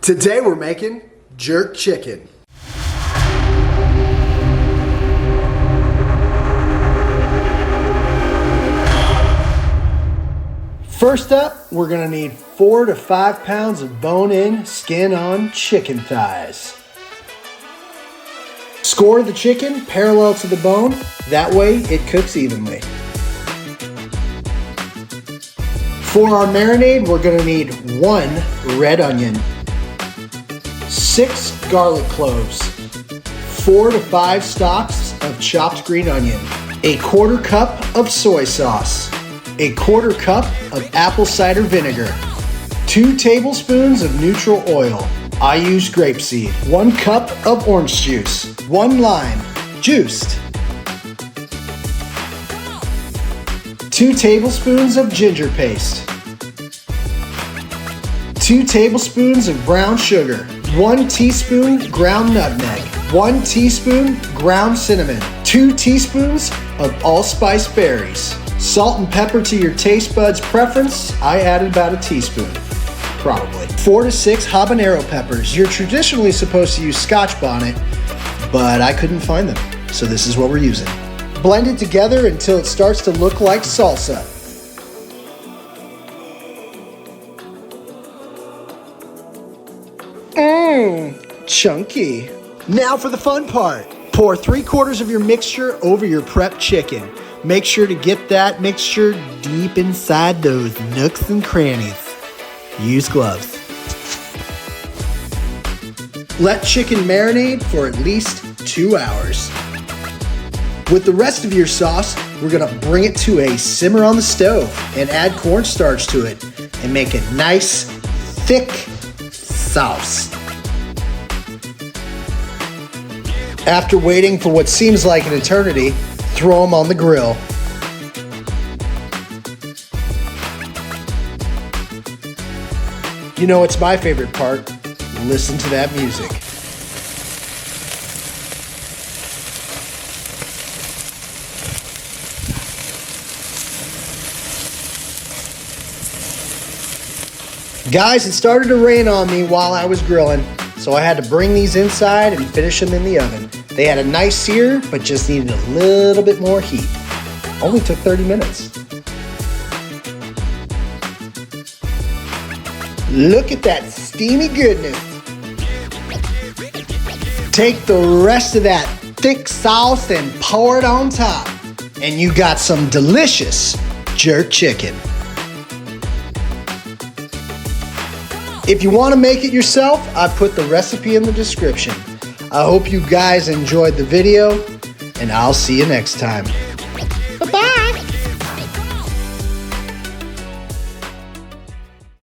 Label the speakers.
Speaker 1: Today we're making jerk chicken. First up, we're gonna need 4 to 5 pounds of bone-in, skin-on chicken thighs. Score the chicken parallel to the bone, that way it cooks evenly. For our marinade, we're gonna need 1 red onion, 6 garlic cloves, 4 to 5 stalks of chopped green onion, a 1/4 cup of soy sauce, a 1/4 cup of apple cider vinegar, 2 tablespoons of neutral oil. I use grapeseed, 1 cup of orange juice, 1 lime, juiced, 2 tablespoons of ginger paste, 2 tablespoons of brown sugar, 1 teaspoon ground nutmeg, 1 teaspoon ground cinnamon, 2 teaspoons of allspice berries, salt and pepper to your taste buds preference. I added about a teaspoon, probably. 4 to 6 habanero peppers. You're traditionally supposed to use Scotch bonnet, but I couldn't find them, so this is what we're using. Blend it together until it starts to look like salsa. Chunky. Now for the fun part. Pour 3/4 of your mixture over your prepped chicken. Make sure to get that mixture deep inside those nooks and crannies. Use gloves. Let chicken marinate for at least 2 hours. With the rest of your sauce, we're gonna bring it to a simmer on the stove and add cornstarch to it and make a nice, thick sauce. After waiting for what seems like an eternity, throw them on the grill. You know, it's my favorite part. Listen to that music. Guys, it started to rain on me while I was grilling, so I had to bring these inside and finish them in the oven. They had a nice sear, but just needed a little bit more heat. Only took 30 minutes. Look at that steamy goodness. Take the rest of that thick sauce and pour it on top, and you got some delicious jerk chicken. If you want to make it yourself, I put the recipe in the description. I hope you guys enjoyed the video, and I'll see you next time. Bye-bye!